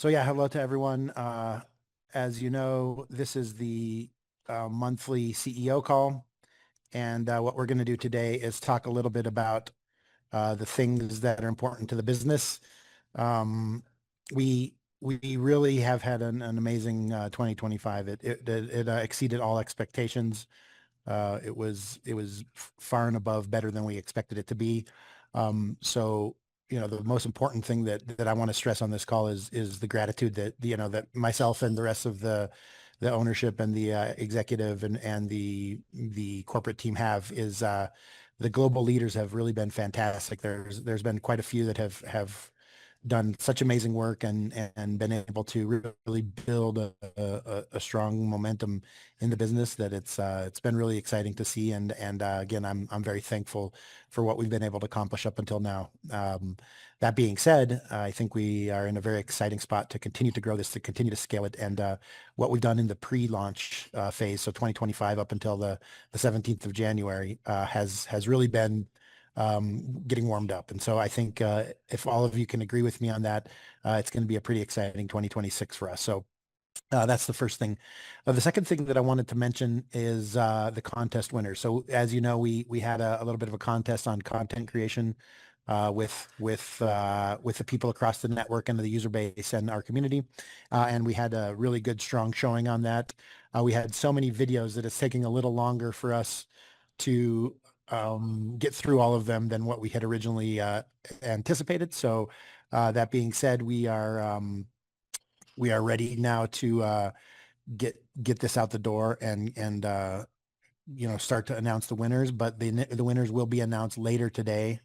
So yeah, hello to everyone. As you know, this is the monthly CEO call, and what we're going to do today is talk a little bit about the things that are important to the business. Um, we really have had an amazing 2025. It exceeded all expectations. It was far and above better than we expected it to be. So the most important thing that I want to stress on this call is the gratitude that that myself and the rest of the ownership and the executive and the corporate team have is the global leaders have really been fantastic. There's been quite a few that have done such amazing work and been able to really build a strong momentum in the business that it's been really exciting to see, and again, I'm very thankful for what we've been able to accomplish up until now. That being said, I think we are in a very exciting spot to continue to grow this, to continue to scale it, and what we've done in the pre-launch phase, so 2025 up until the 17th of January, has really been getting warmed up. And so I think if all of you can agree with me on that, it's going to be a pretty exciting 2026 for us. So that's the first thing. The second thing that I wanted to mention is the contest winners. So as you know, we had a little bit of a contest on content creation with the people across the network and the user base and our community, and we had a really good, strong showing on that. We had so many videos that it's taking a little longer for us to get through all of them than what we had originally anticipated. So that being said, we are ready now to get this out the door and start to announce the winners. But the winners will be announced later today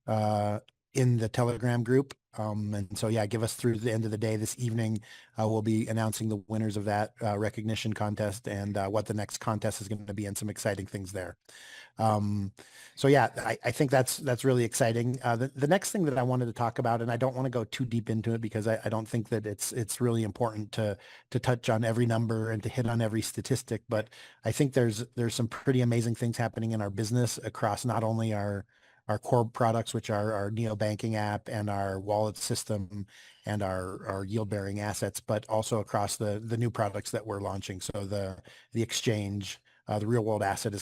uh, in the Telegram group. And so, yeah, give us through the end of the day this evening. We'll be announcing the winners of that recognition contest and what the next contest is going to be and some exciting things there. Um, so yeah, I think that's really exciting. The next thing that I wanted to talk about, and I don't want to go too deep into it because I don't think that it's really important to touch on every number and to hit on every statistic, but I think there's some pretty amazing things happening in our business across not only our core products, which are our neobanking app and our wallet system and our yield bearing assets, but also across the new products that we're launching. So the exchange, the real world asset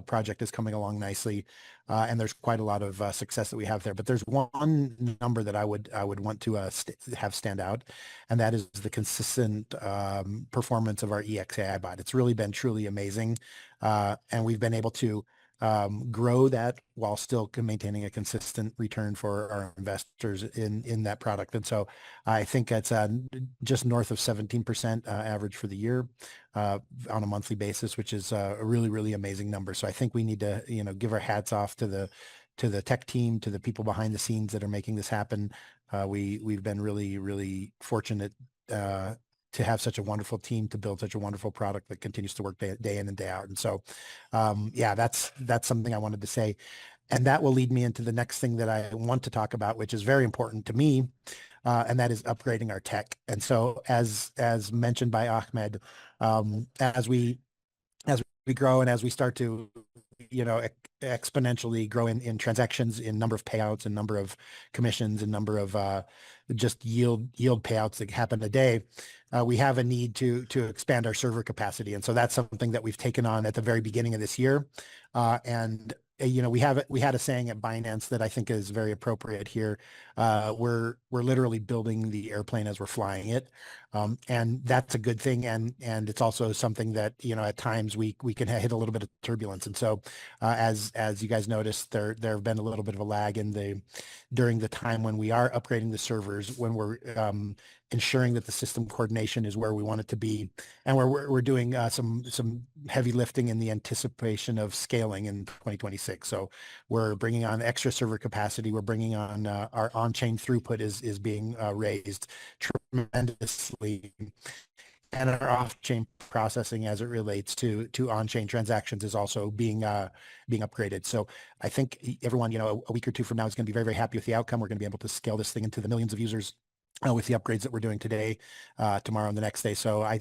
project is coming along nicely, and there's quite a lot of success that we have there. But there's one number that I would want to have stand out, and that is the consistent performance of our EXAI bot. It's really been truly amazing, and we've been able to grow that while still maintaining a consistent return for our investors in that product. And so I think it's just north of 17% average for the year on a monthly basis, which is a really, really amazing number. So I think we need to, give our hats off to the tech team, to the people behind the scenes that are making this happen. We've been really, really fortunate to have such a wonderful team to build such a wonderful product that continues to work day in and day out. And so, yeah, that's something I wanted to say. And that will lead me into the next thing that I want to talk about, which is very important to me, and that is upgrading our tech. And so, as mentioned by Ahmed, as we grow and as we start to exponentially grow in transactions, in number of payouts and number of commissions and number of just yield payouts that happen a day, we have a need to expand our server capacity. And so that's something that we've taken on at the very beginning of this year. And we had a saying at Binance that I think is very appropriate here. We're literally building the airplane as we're flying it, and that's a good thing. And it's also something that at times we can hit a little bit of turbulence. And so as you guys noticed, there have been a little bit of a lag during the time when we are upgrading the servers, when we're ensuring that the system coordination is where we want it to be, and we're doing some heavy lifting in the anticipation of scaling in 2026. So we're bringing on extra server capacity. We're bringing on our on-chain throughput is being raised tremendously, and our off-chain processing as it relates to on-chain transactions is also being upgraded. So I think everyone, a week or two from now is going to be very, very happy with the outcome. We're going to be able to scale this thing into the millions of users with the upgrades that we're doing today, tomorrow and the next day. So I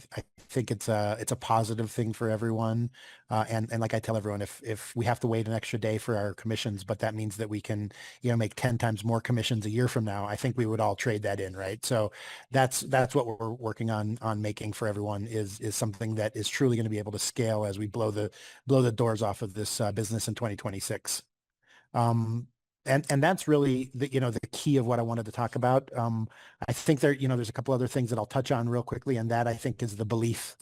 think it's a positive thing for everyone. And like I tell everyone, if we have to wait an extra day for our commissions, but that means that we can, make 10 times more commissions a year from now, I think we would all trade that in, right? So that's what we're working on making for everyone is something that is truly going to be able to scale as we blow the doors off of this business in 2026. Um, and that's really the key of what I wanted to talk about. I think there's a couple other things that I'll touch on real quickly, and that I think is the belief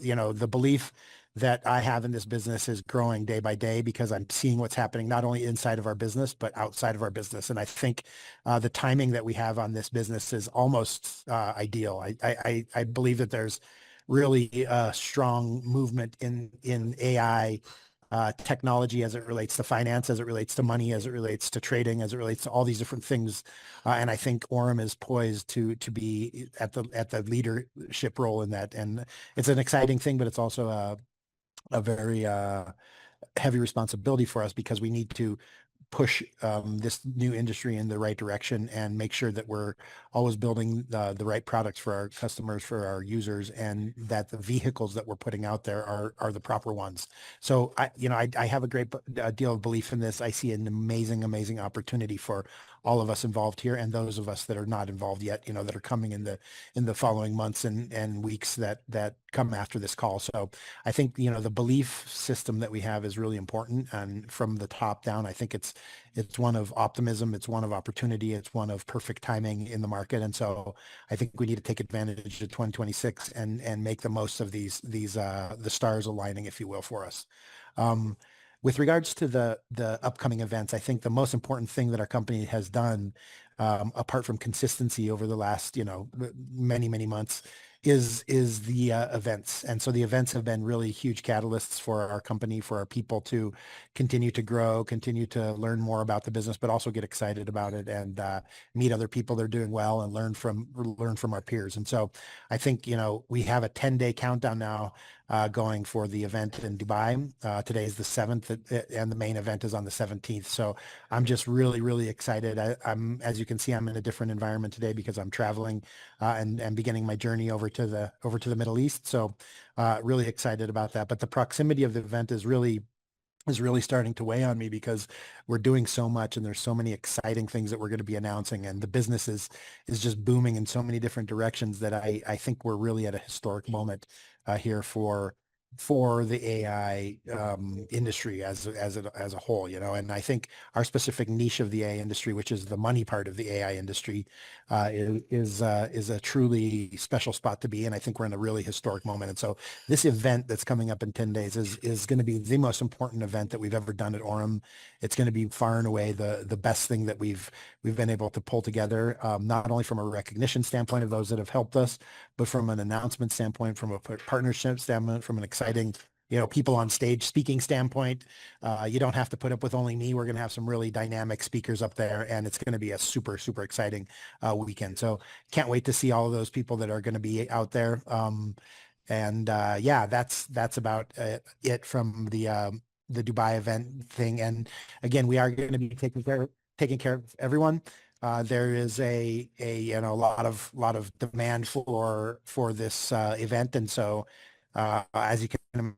that I have in this business is growing day by day because I'm seeing what's happening not only inside of our business but outside of our business. And I think the timing that we have on this business is almost ideal. I believe that there's really a strong movement in AI technology as it relates to finance, as it relates to money, as it relates to trading, as it relates to all these different things. And I think Aurum is poised to be at the leadership role in that. And it's an exciting thing, but it's also a very heavy responsibility for us because we need to push this new industry in the right direction and make sure that we're always building the right products for our customers, for our users, and that the vehicles that we're putting out there are the proper ones. So I have a great deal of belief in this. I see an amazing opportunity for all of us involved here and those of us that are not involved yet, that are coming in the following months and weeks that come after this call. So I think, the belief system that we have is really important. And from the top down, I think it's one of optimism, it's one of opportunity, it's one of perfect timing in the market. And so I think we need to take advantage of 2026 and make the most of these the stars aligning, if you will, for us. Um, with regards to the upcoming events, I think the most important thing that our company has done, apart from consistency over the last, many months, is the events. And so the events have been really huge catalysts for our company, for our people to continue to grow, continue to learn more about the business, but also get excited about it and meet other people that are doing well and learn from our peers. And so I think, we have a 10-day countdown now going for the event in Dubai. Today is the 7th, and the main event is on the 17th. So I'm just really excited. As you can see, I'm in a different environment today because I'm traveling and beginning my journey over to the Middle East. So really excited about that. But the proximity of the event is really starting to weigh on me because we're doing so much and there's so many exciting things that we're going to be announcing, and the business is just booming in so many different directions that I think we're really at a historic moment here for the AI industry as a whole, and I think our specific niche of the AI industry, which is the money part of the AI industry, is a truly special spot to be. And I think we're in a really historic moment. And so this event that's coming up in 10 days is going to be the most important event that we've ever done at Aurum. It's going to be far and away the best thing that we've been able to pull together, not only from a recognition standpoint of those that have helped us, but from an announcement standpoint, from a partnership standpoint, from an exciting, people on stage speaking standpoint. You don't have to put up with only me. We're going to have some really dynamic speakers up there, and it's going to be a super exciting weekend. So can't wait to see all of those people that are going to be out there. And yeah, that's about it from the Dubai event thing. And again, we are going to be taking care of everyone. There is a lot of demand for this event, and so as you can imagine,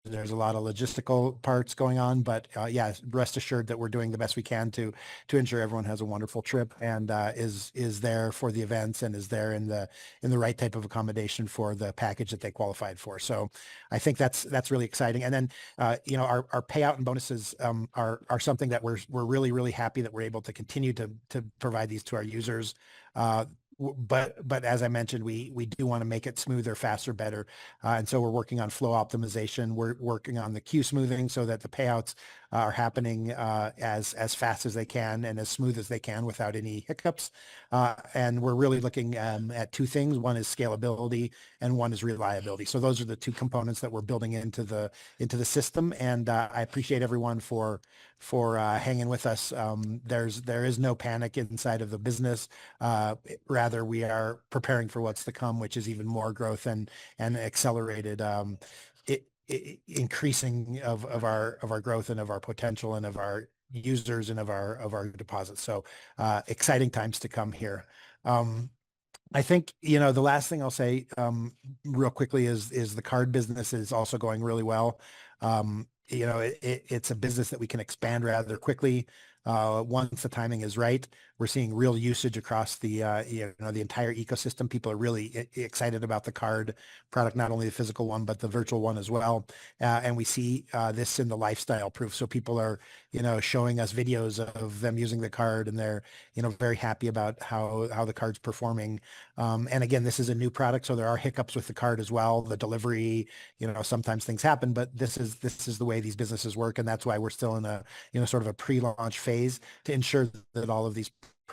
there's a lot of logistical parts going on, but yeah, rest assured that we're doing the best we can to ensure everyone has a wonderful trip and is there for the events and is there in the right type of accommodation for the package that they qualified for. So I think that's really exciting. And then our payout and bonuses are something that we're really happy that we're able to continue to provide these to our users. But as I mentioned, we do want to make it smoother, faster, better. And so we're working on flow optimization. We're working on the queue smoothing so that the payouts are happening as fast as they can and as smooth as they can without any hiccups. And we're really looking at two things. One is scalability and one is reliability. So those are the two components that we're building into the system. And I appreciate everyone for hanging with us. There is no panic inside of the business. Rather, we are preparing for what's to come, which is even more growth and accelerated increasing of our growth and of our potential and of our users and of our deposits. So exciting times to come here. I think, the last thing I'll say real quickly is the card business is also going really well. It's a business that we can expand rather quickly. Once the timing is right, we're seeing real usage across the entire ecosystem. People are really excited about the card product, not only the physical one, but the virtual one as well. And we see this in the lifestyle proof. So people are, showing us videos of them using the card, and they're, very happy about how the card's performing. And again, this is a new product, so there are hiccups with the card as well. The delivery, sometimes things happen, but this is the way these businesses work, and that's why we're still in a, sort of a pre-launch phase to ensure that all of these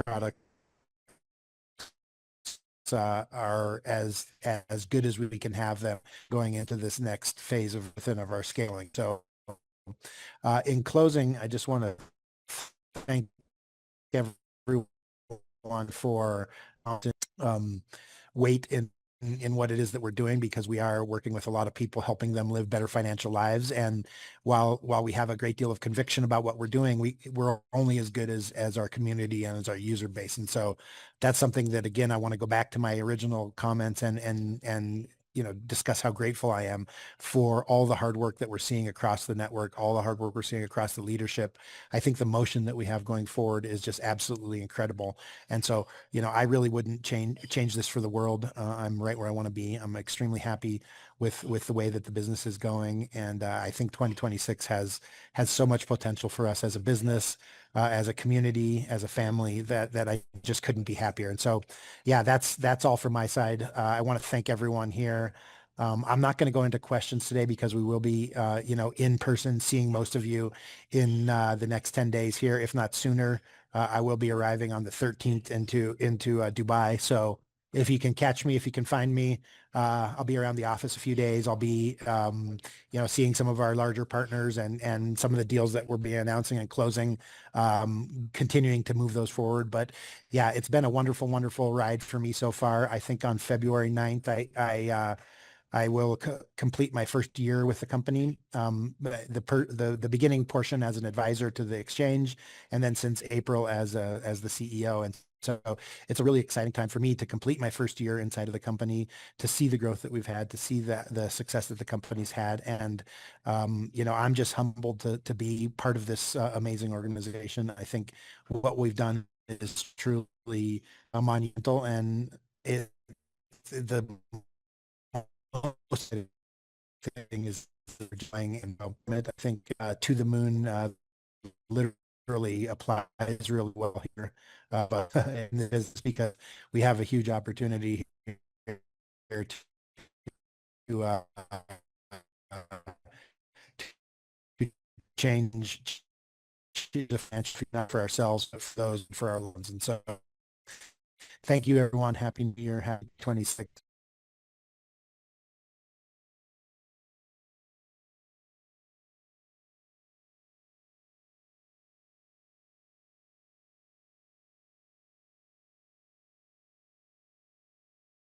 products are as good as we can have them going into this next phase of our scaling. So, in closing, I just want to thank everyone for um, weight in what it is that we're doing, because we are working with a lot of people, helping them live better financial lives. And while we have a great deal of conviction about what we're doing, we're only as good as our community and as our user base. And so that's something that, again, I want to go back to my original comments and discuss how grateful I am for all the hard work that we're seeing across the network, all the hard work we're seeing across the leadership. I think the motion that we have going forward is just absolutely incredible. And so, I really wouldn't change this for the world. I'm right where I want to be. I'm extremely happy with the way that the business is going, and I think 2026 has so much potential for us as a business, as a community, as a family, that I just couldn't be happier. And so, yeah, that's all from my side. I want to thank everyone here. I'm not going to go into questions today because we will be, in person, seeing most of you in the next 10 days here, if not sooner. I will be arriving on the 13th into Dubai. So if you can catch me, if you can find me, I'll be around the office a few days. I'll be, seeing some of our larger partners and some of the deals that we'll be announcing and closing, continuing to move those forward. But yeah, it's been a wonderful, wonderful ride for me so far. I think on February 9th, I will complete my first year with the company. The beginning portion as an advisor to the exchange, and then since April as the CEO. And so it's a really exciting time for me to complete my first year inside of the company, to see the growth that we've had, to see the success that the company's had. And I'm just humbled to be part of this amazing organization. I think what we've done is truly monumental, and the most thing is enjoying environment. I think to the moon literally applies really well here, but it's because we have a huge opportunity here to to change the financial, not for ourselves, but for those, for our loans. And so, thank you, everyone. Happy New Year. Happy 26th.